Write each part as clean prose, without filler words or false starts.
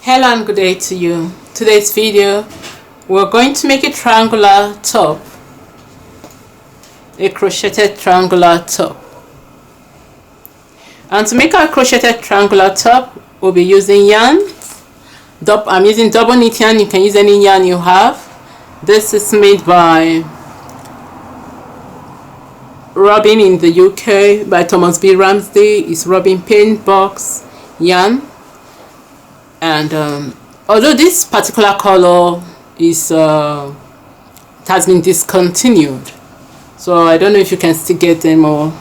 Hello and good day to you. Today's video, we're going to make a triangular top, a crocheted triangular top. And to make our crocheted triangular top, we'll be using yarn. I'm using double knit yarn. You can use any yarn you have. This is made by Robin in the UK by Thomas B. Ramsday. It's Robin Paint Box yarn. And although this particular color is has been discontinued, so I don't know if you can still get them, or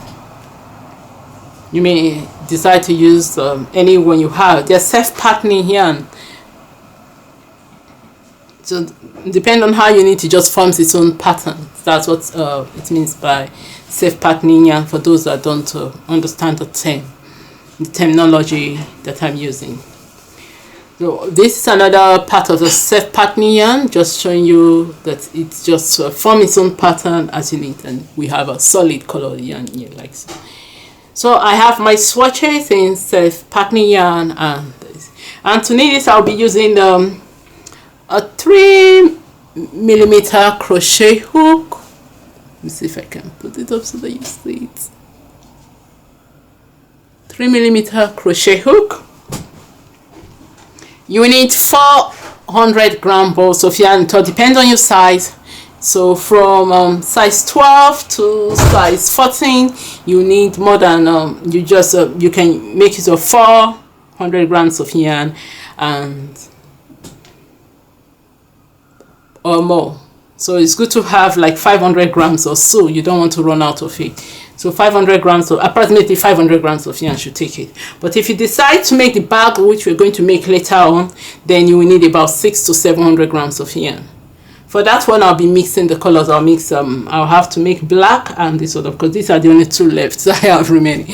you may decide to use any one you have. They're self-patterning yarn, so depending on how you need to just forms its own pattern. That's what it means by self-patterning yarn, for those that don't understand the terminology that I'm using. So this is another part of the self-patterning yarn, just showing you that it's just form its own pattern as you need, and we have a solid color yarn here like so. So I have my swatches in self-patterning yarn, and to knit this I'll be using a 3mm crochet hook. Let me see if I can put it up so that you see it. 3mm crochet hook. You will need 400-gram balls of yarn. It all depends on your size. So from size 12 to size 14, you need more than you can make it of 400 grams of yarn or more. So it's good to have like 500 grams or so. You don't want to run out of it. So 500 grams, or approximately 500 grams of yarn should take it. But if you decide to make the bag, which we're going to make later on, then you will need about 600 to 700 grams of yarn. For that one, I'll be mixing the colors. I'll have to make black and this other, because these are the only two left I have remaining.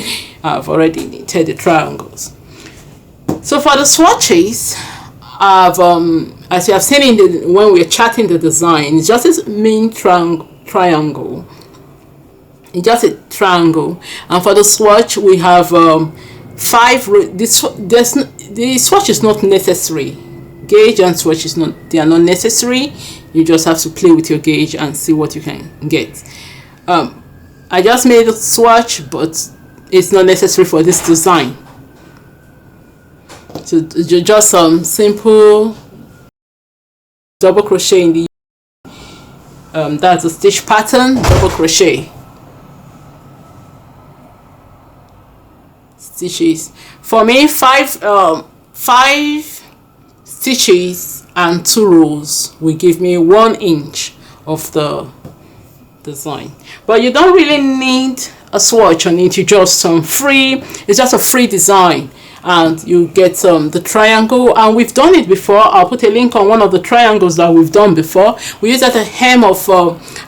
I've already knitted the triangles. So for the swatches, as you have seen when we're chatting the design, it's just a main triangle. It's just a triangle, and for the swatch we have 5. The swatch is not necessary. Gauge and swatch they are not necessary. You just have to play with your gauge and see what you can get. I just made a swatch, but it's not necessary for this design. So just some simple double crochet in the that's a stitch pattern, double crochet stitches. For me, 5 stitches and 2 rows will give me 1 inch of the design. But you don't really need a swatch on it. You just it's just a free design, and you get the triangle, and we've done it before. I'll put a link on one of the triangles that we've done before. We use at the hem of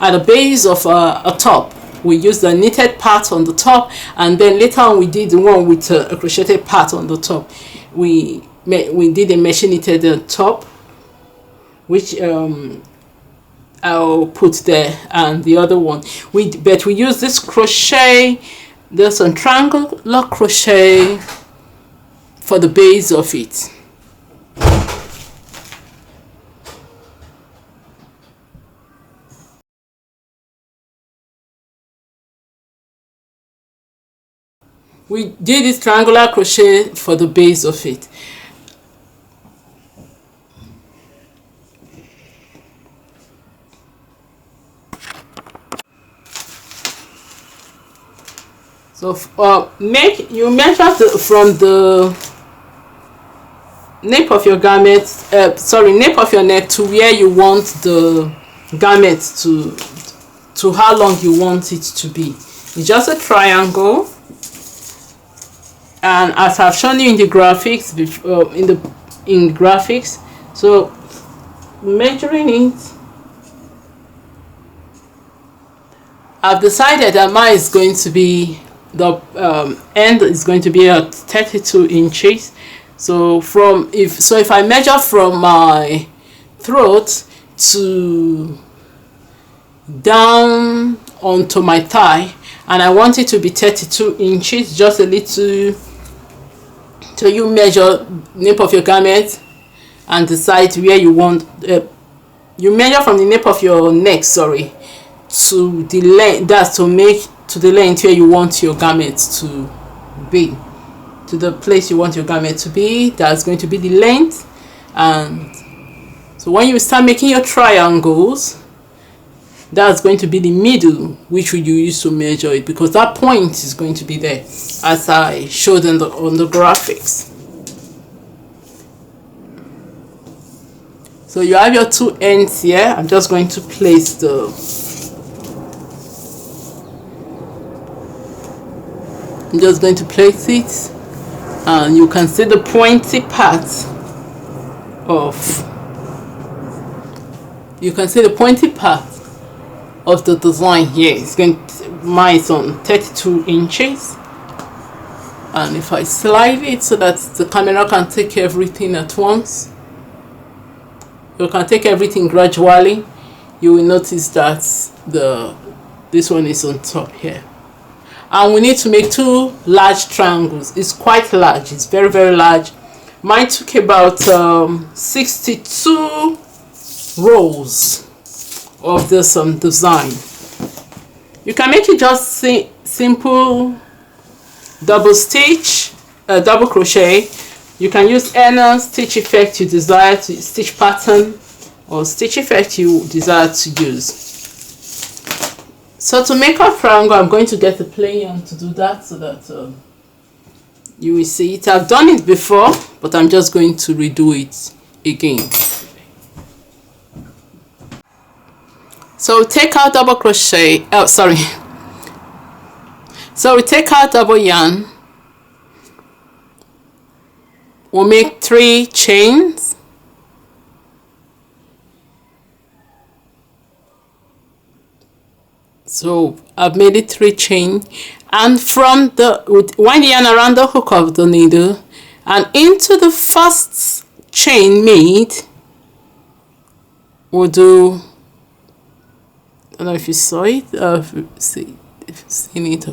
at the base of a top. We use the knitted part on the top, and then later on we did the one with a crocheted part on the top. We did a machine knitted top, which I'll put there, and the other one we use this crochet, this triangular crochet for the base of it. We did this triangular crochet for the base of it. So you measure from the nape of your garment, nape of your neck to where you want the garment to how long you want it to be. It's just a triangle. And as I've shown you in the graphics, in graphics, so measuring it, I've decided that mine is going to be the end is going to be at 32 inches. So if I measure from my throat to down onto my thigh, and I want it to be 32 inches, just a little. So you measure nape of your garment and decide where you want. You measure from the nape of your neck, sorry, to the length. That's to make to the length where you want your garment to be, to the place you want your garment to be. That's going to be the length. And so when you start making your triangles, that's going to be the middle, which you use to measure it, because that point is going to be there, as I showed on the graphics. So you have your two ends here. I'm just going to place it, and you can see the pointy part of the design here. It's going to, mine is on 32 inches, and if I slide it so that the camera can take everything at once, you can take everything gradually, you will notice that this one is on top here. And we need to make two large triangles. It's quite large, it's very, very large. Mine took about 62 rows of this design. You can make it just simple double stitch, double crochet. You can use any stitch effect you desire to, stitch pattern or stitch effect you desire to use. So to make a triangle, I'm going to get a plain yarn to do that, so that you will see it. I've done it before, but I'm just going to redo it again. So take out double crochet, so we take out double yarn. We'll make 3 chains. So I've made it 3 chains, and from wind the yarn around the hook of the needle and into the first chain made, we'll do, I don't know if you saw it, if you've seen it.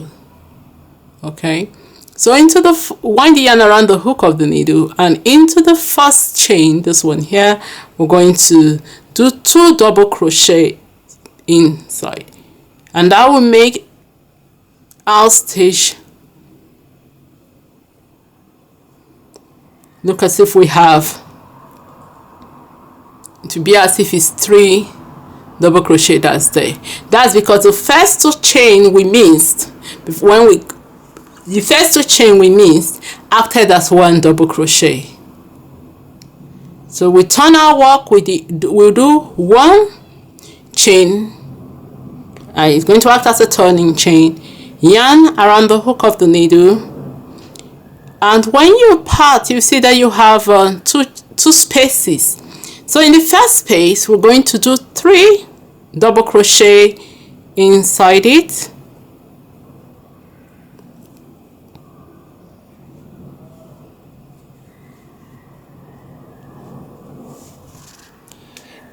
Okay, so into the wind the yarn around the hook of the needle and into the first chain, this one here, we're going to do 2 double crochet inside, and that will make our stitch look as if we have to be as if it's 3 double crochet that's there. That's because the first 2 chain we missed after that 1 double crochet. So we turn our work with we'll do 1 chain, and it's going to act as a turning chain, yarn around the hook of the needle, and when you part, you see that you have two spaces. So in the first space, we're going to do 3 double crochet inside it,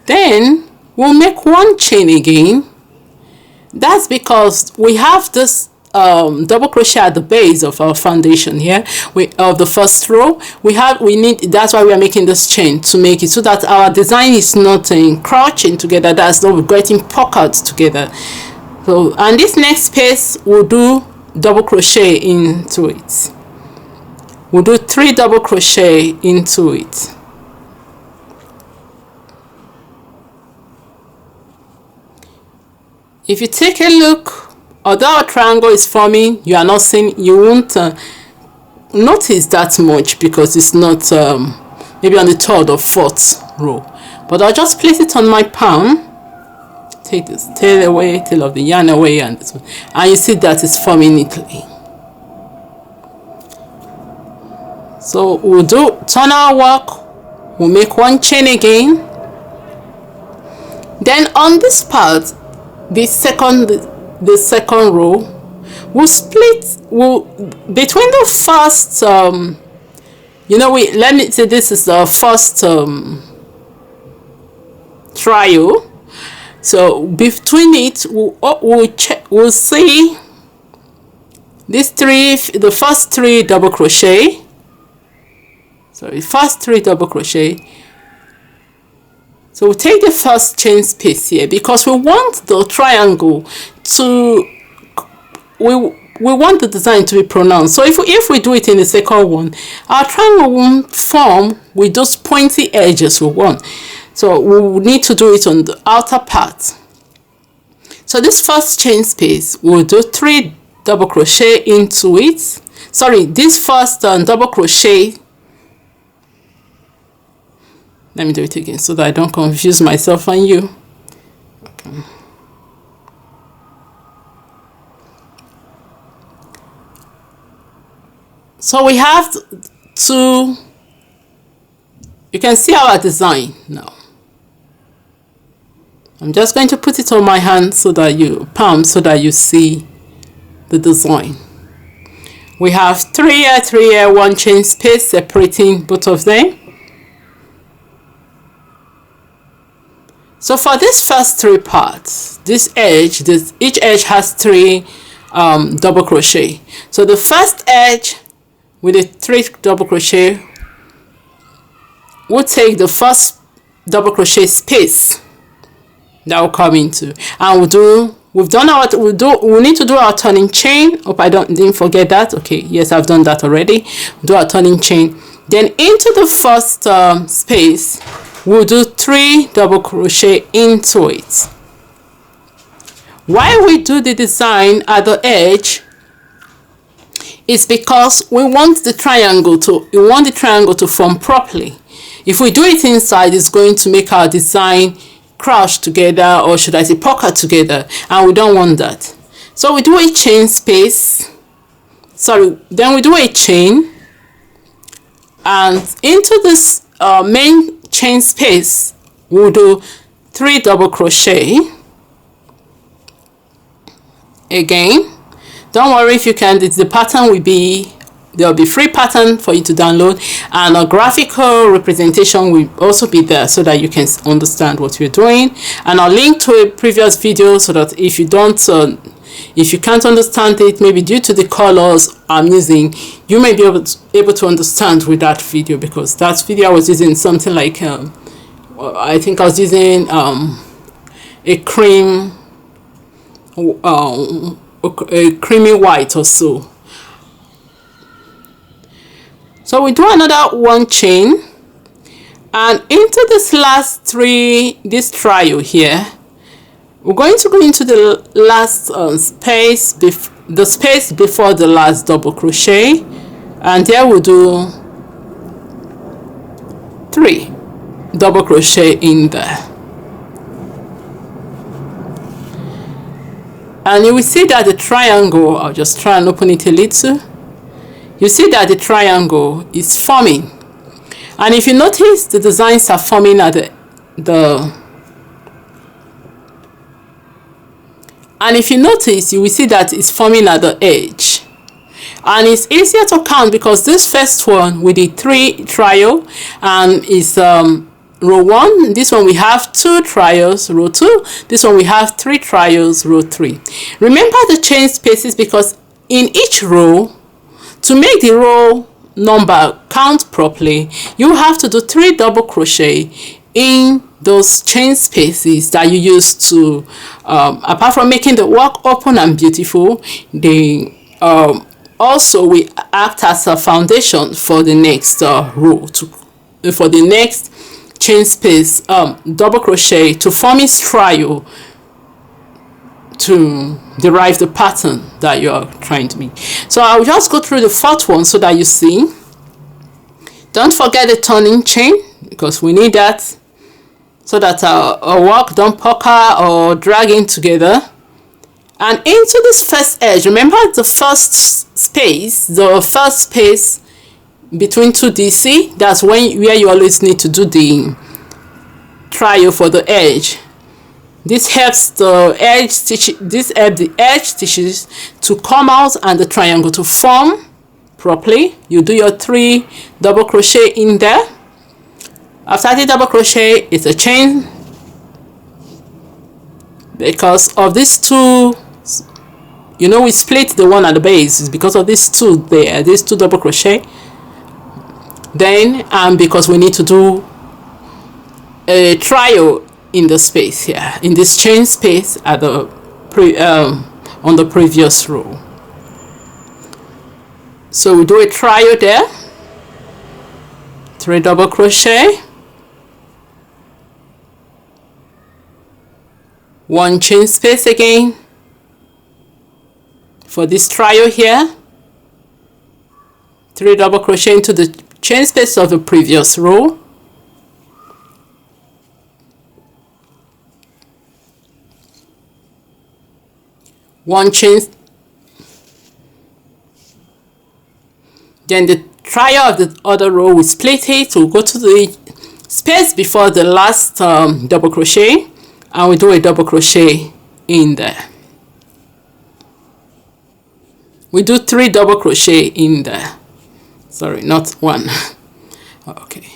then we'll make 1 chain again. That's because we have this double crochet at the base of our foundation here, of the first row. That's why we are making this chain, to make it so that our design is not encroaching together, that's not getting puckered together. So, and this next space we'll do double crochet into it. We'll do 3 double crochet into it. If you take a look, although a triangle is forming, you won't notice that much, because it's not maybe on the 3rd or 4th row. But I'll just place it on my palm, take this tail of the yarn away, and this one, and you see that it's forming neatly. So we'll turn our work, we'll make 1 chain again. Then on this part, the second row, we'll split between the first let me say this is the first trial. So between it, we'll see the first 3 double crochet. Sorry, first 3 double crochet, So we take the first chain space here because we want the triangle to, we want the design to be pronounced. So if we do it in the second one, our triangle won't form with those pointy edges we want. So we will need to do it on the outer part. So this first chain space, we'll do 3 double crochet into it. Sorry, this first double crochet. Let me do it again so that I don't confuse myself and you. Okay. So we have to, you can see our design now. I'm just going to put it on my hand so that palm so that you see the design. We have 3 here, 3 here, 1 chain space separating both of them. So for this first 3 parts, this edge, each edge has 3 double crochet. So the first edge with the 3 double crochet, we'll take the first double crochet space that will come into, and we need to do our turning chain. Hope I didn't forget that. Okay, yes, I've done that already. Do our turning chain, then into the first space we'll do 3 double crochet into it. Why we do the design at the edge is because we want the triangle to form properly. If we do it inside, it's going to make our design crouch together, or should I say pucker together, and we don't want that. So we do a chain space, then we do a chain, and into this main chain space we'll do 3 double crochet again. Don't worry if you can't, the pattern will be, there will be free pattern for you to download, and a graphical representation will also be there so that you can understand what we're doing, and I'll link to a previous video so that if you can't understand it, maybe due to the colors I'm using, you may be able to understand with that video, because that video I was using something like I think I was using a creamy white or so. So we do another 1 chain, and into this last 3, this trio here, we're going to go into the last space, the space before the last double crochet, and there we'll do 3 double crochet in there. And you will see that the triangle, I'll just try and open it a little. You see that the triangle is forming, and if you notice, the designs are forming at and if you notice, you will see that it's forming at the edge, and it's easier to count because this first one with the 3 trio, and is row 1. This one we have 2 trios, row 2. This one we have 3 trios, row 3. Remember the chain spaces, because in each row, to make the row number count properly, you have to do 3 double crochet in those chain spaces that you use to, apart from making the work open and beautiful, they also will act as a foundation for the next row, for the next chain space, double crochet to form its trio to derive the pattern that you are trying to make. So I'll just go through the 4th one so that you see. Don't forget the turning chain, because we need that so that our work don't pucker or drag in together. And into this first edge, remember the first space between 2 DC, that's where you always need to do the trio for the edge. This helps the edge stitches to come out and the triangle to form properly. You do your 3 double crochet in there. After the double crochet, it's a chain, because of these 2, you know, we split the one at the base. It's because of these 2 there, these 2 double crochet. Then because we need to do a trial in the space here, in this chain space at the on the previous row. So we do a trial there, 3 double crochet, 1 chain space again for this trial here, 3 double crochet into the chain space of the previous row, 1 chain, then the trial of the other row, we split it, we'll go to the space before the last double crochet, and we do a double crochet in there. We do 3 double crochet in there, sorry, not 1. Okay,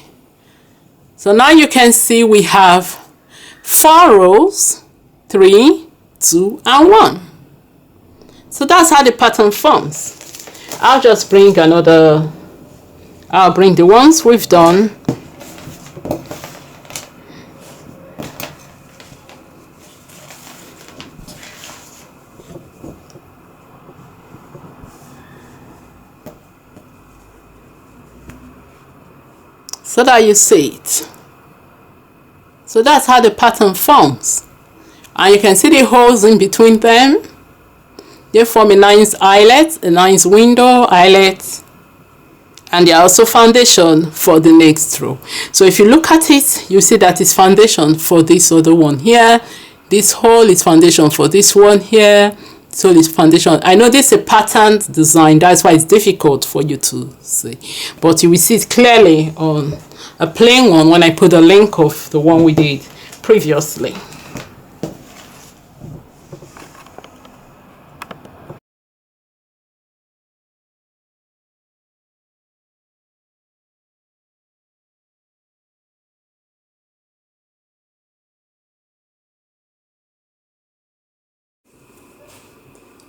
so now you can see we have 4 rows, 3, 2 and 1. So that's how the pattern forms. I'll just bring another, I'll bring the ones we've done. So that you see it. So that's how the pattern forms. And you can see the holes in between them. They form a nice eyelet, a nice window eyelet, and they are also foundation for the next row. So if you look at it, you see that it's foundation for this other one here. This hole is foundation for this one here. So it's foundation. I know this is a patterned design, that's why it's difficult for you to see, but you will see it clearly on a plain one when I put a link of the one we did previously.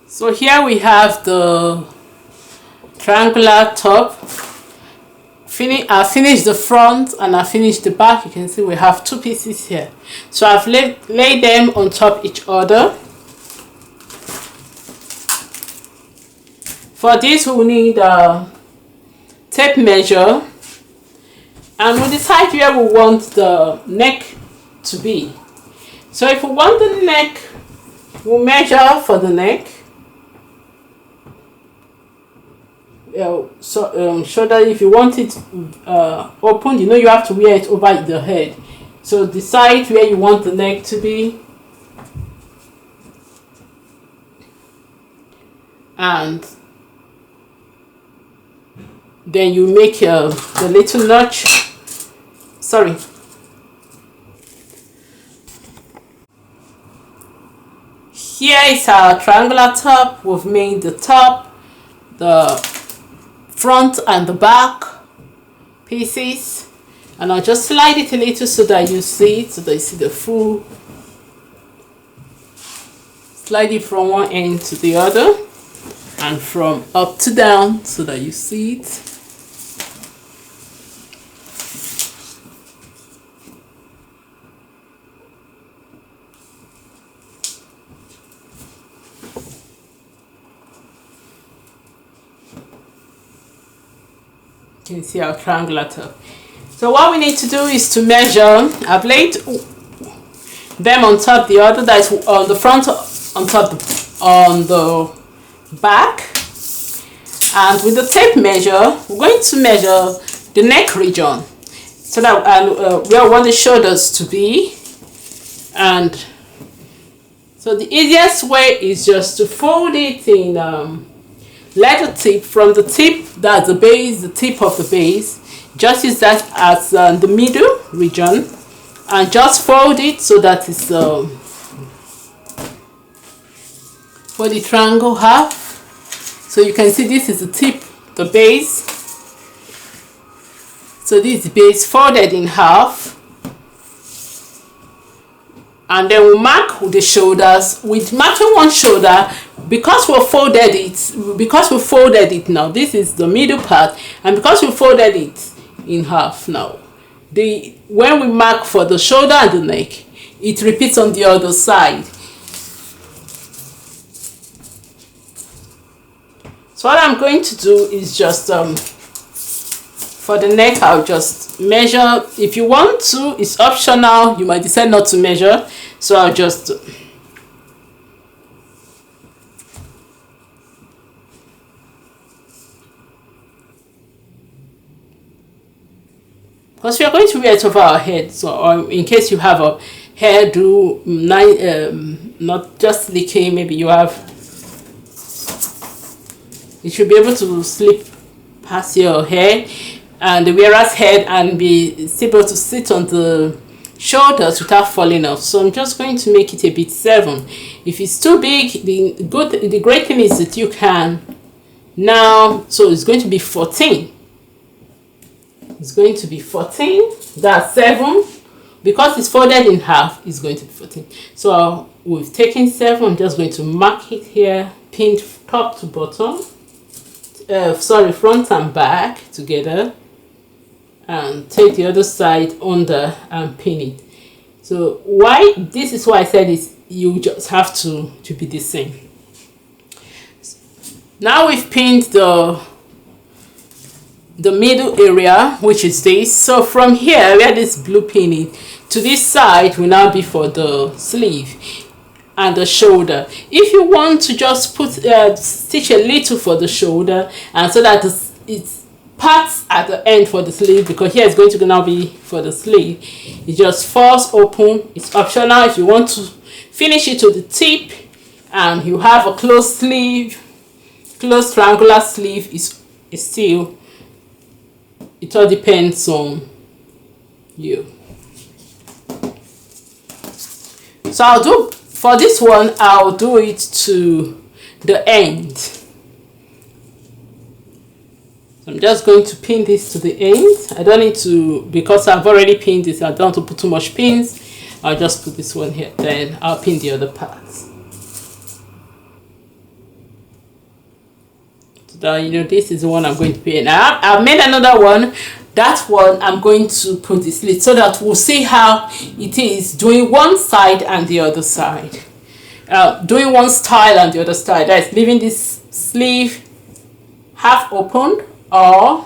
So here we have the triangular top. I finished the front and I finished the back. You can see we have 2 pieces here. So I've laid them on top each other. For this we will need a tape measure, and we'll decide where we want the neck to be. So if we want the neck, we'll measure for the neck. Shoulder, if you want it open, you know you have to wear it over the head. So decide where you want the neck to be, and then you make the little notch. Sorry. Here is our triangular top. We've made the top, the front and the back pieces, and I'll just slide it a little so that you see it, so that you see the full. Slide it from one end to the other and from up to down so that you see it. You can see our triangular top. So what we need to do is to measure. I've laid them on top the other, that's on the front, on top, on the back, and with the tape measure we're going to measure the neck region, so that where we want the shoulders to be. And so the easiest way is just to fold it in leather tip, from the tip, that's the base, the tip of the base, just use that as the middle region, and just fold it so that it's for the triangle half. So you can see this is the tip, the base. So this base folded in half, and then we mark the shoulders with marking one shoulder, because we folded it now. This is the middle part, and because we folded it in half now, when we mark for the shoulder and the neck, it repeats on the other side. So what I'm going to do is just for the neck, I'll just measure. If you want to, it's optional. You might decide not to measure, so I'll just because we are going to wear it over our head, so or in case you have a hairdo, not just decay, maybe you have, it should be able to slip past your hair and the wearer's head and be able to sit on the shoulders without falling off. So I'm just going to make it a bit 7. If it's too big, the great thing is that you can now, so it's going to be 14. It's going to be 14. That's 7. Because it's folded in half, it's going to be 14. So we've taken 7. I'm just going to mark it here, pinned top to bottom. Front and back together, and take the other side under and pin it. So this is why I said is you just have to be the same. Now we've pinned the middle area, which is this. So from here where this blue pinning to this side will now be for the sleeve and the shoulder. If you want to just put stitch a little for the shoulder, and so that it's parts at the end for the sleeve, because here it's going to now be for the sleeve, it just falls open. It's optional. If you want to finish it to the tip and you have a closed sleeve, closed triangular sleeve, it's still, it all depends on you. So I'll do, for this one, I'll do it to the end. So I'm just going to pin this to the end. I don't need to, because I've already pinned this, I don't want to put too much pins. I'll just put this one here, then I'll pin the other parts. So that, you know, this is the one I'm going to pin. I've made another one. That one I'm going to put this slit so that we'll see how it is doing one side and the other side. Doing one style and the other style. That is leaving this sleeve half open, or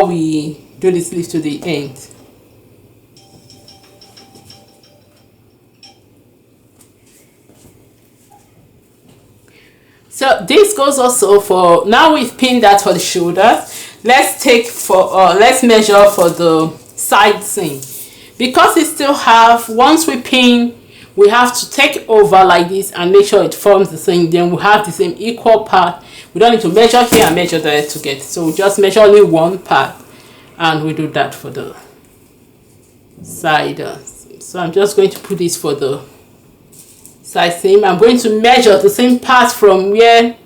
we do the sleeve to the end. So this goes also for, now we've pinned that for the shoulder. Let's measure for the side seam. Because it still have, once we pin, we have to take over like this and make sure it forms the same. Then we have the same equal part. We don't need to measure here and measure there to get. So we just measure only one part, and we do that for the side. So I'm just going to put this for the side seam. I'm going to measure the same part from where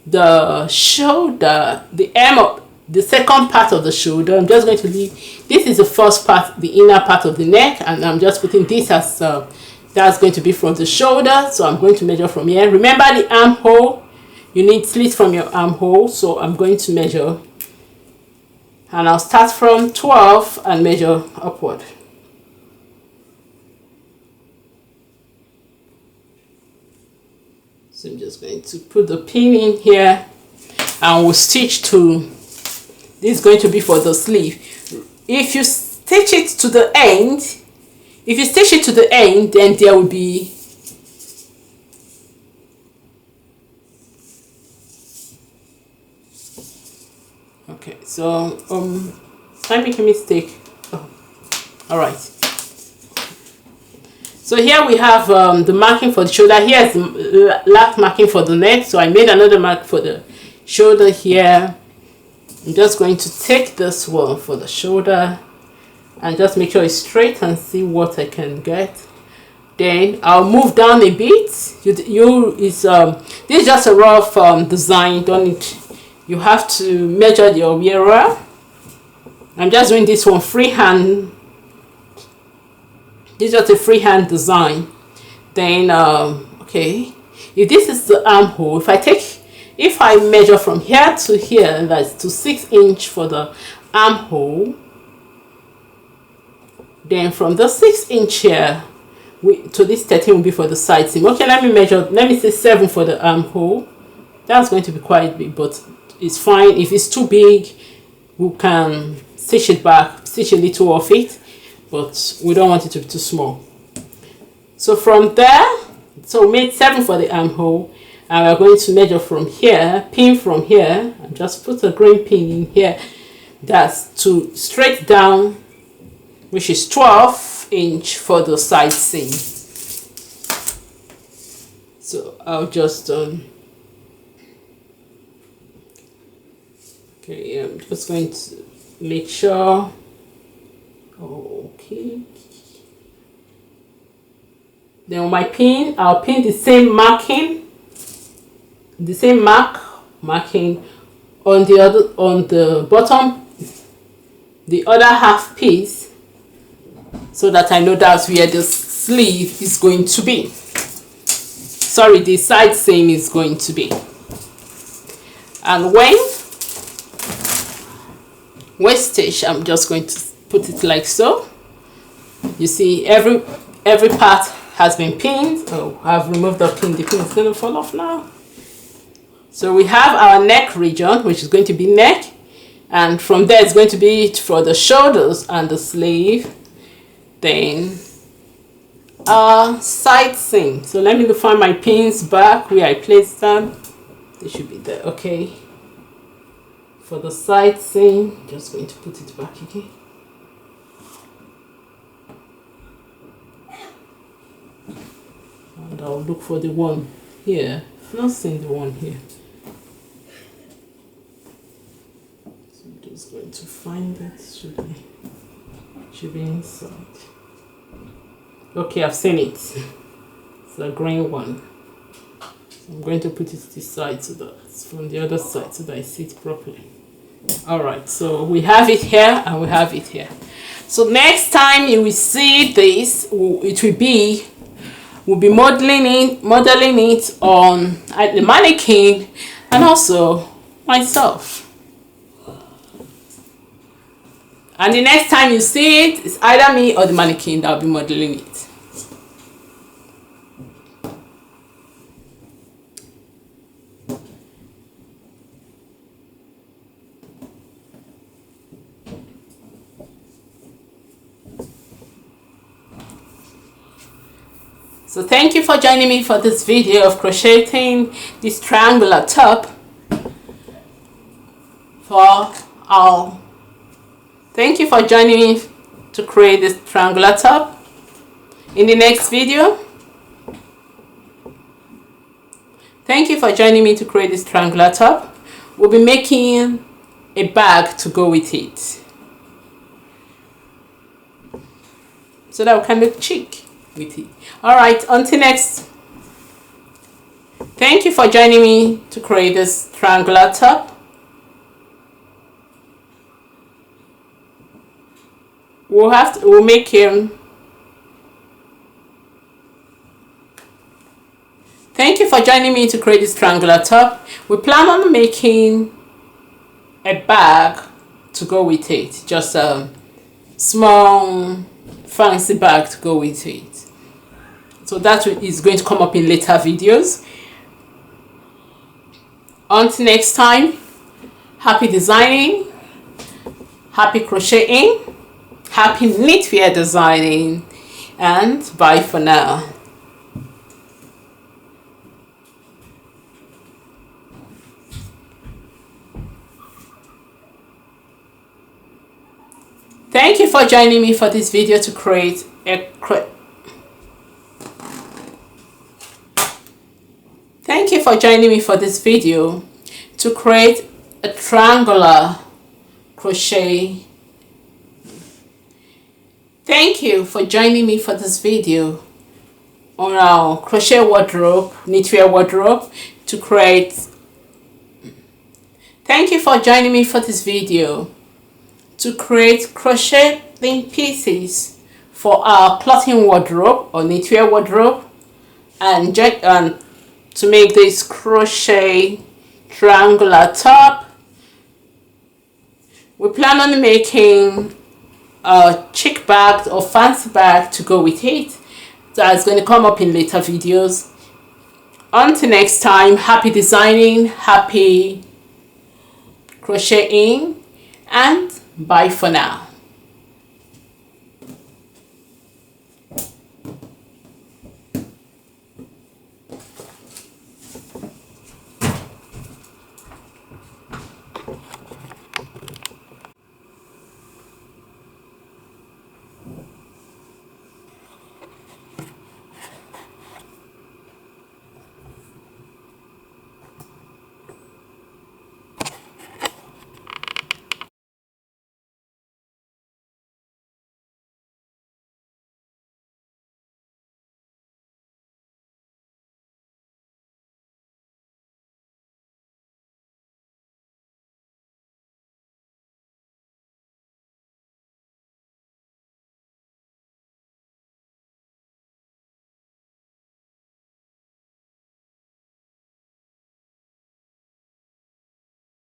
the shoulder, the hem of the second part of the shoulder. I'm just going to leave, this is the first part, the inner part of the neck, and I'm just putting this as that's going to be from the shoulder. So I'm going to measure from here. Remember the armhole, you need slit from your armhole. So I'm going to measure, and I'll start from 12 and measure upward. So I'm just going to put the pin in here, and we'll stitch to, this is going to be for the sleeve. If you stitch it to the end, then there will be, okay, so I make a mistake. Oh, all right. So here we have the marking for the shoulder. Here's the last marking for the neck. So I made another mark for the shoulder here. I'm just going to take this one for the shoulder and just make sure it's straight and see what I can get. Then I'll move down a bit. This is just a rough design. You have to measure your wearer. I'm just doing this one freehand. This is just a freehand design. Then okay, if this is the armhole, if I measure from here to here, that's to 6 inch for the armhole, Then from the 6-inch here to this 13 will be for the side seam. Okay, let me measure. Let me say 7 for the armhole. That's going to be quite big, but it's fine. If it's too big, we can stitch it back, stitch a little of it, but we don't want it to be too small. So from there, so we made 7 for the armhole, and we're going to measure from here, pin from here, and just put a green pin in here. That's to straight down, which is 12-inch for the side seam. So I'll just okay, I'm just going to make sure. Okay. Then on my pin, I'll pin the same marking, the same marking on the bottom, the other half piece, so that I know that's where the sleeve is going to be. Sorry, the side seam is going to be. And when stitch, I'm just going to put it like so. You see, every part has been pinned. Oh, I've removed the pin. The pin is going to fall off now. So we have our neck region, which is going to be neck, and from there it's going to be for the shoulders and the sleeve. Then side seam. So let me find my pins back where I placed them. They should be there. Okay. For the side seam, just going to put it back again. And I'll look for the one here. I'm not seeing the one here. So I'm just going to find it. Should be inside. Okay, I've seen it. It's a green one. So I'm going to put it this side so that it's from the other side so that I see it properly. Alright, so we have it here and we have it here. So next time you will see this, we'll be modeling it on the mannequin and also myself. And the next time you see it, it's either me or the mannequin that will be modeling it. So thank you for joining me for this video of crocheting this triangular top thank you for joining me to create this triangular top. In the next video, thank you for joining me to create this triangular top. We'll be making a bag to go with it so that we can look chic with it. All right, until next, thank you for joining me to create this triangular top. We'll make him. Thank you for joining me to create this triangular top. We plan on making a bag to go with it, just a small fancy bag to go with it. So that is going to come up in later videos. Until next time, happy designing, happy crocheting, happy knitwear designing, and bye for now. Thank you for joining me for this video to create a Thank you for joining me for this video to create a triangular crochet. Thank you for joining me for this video on our crochet wardrobe, knitwear wardrobe to create. Thank you for joining me for this video to create crocheting pieces for our clothing wardrobe or knitwear wardrobe, and to make this crochet triangular top. We plan on making a chic bag or fancy bag to go with it. That's going to come up in later videos. Until next time, happy designing, happy crocheting, and bye for now.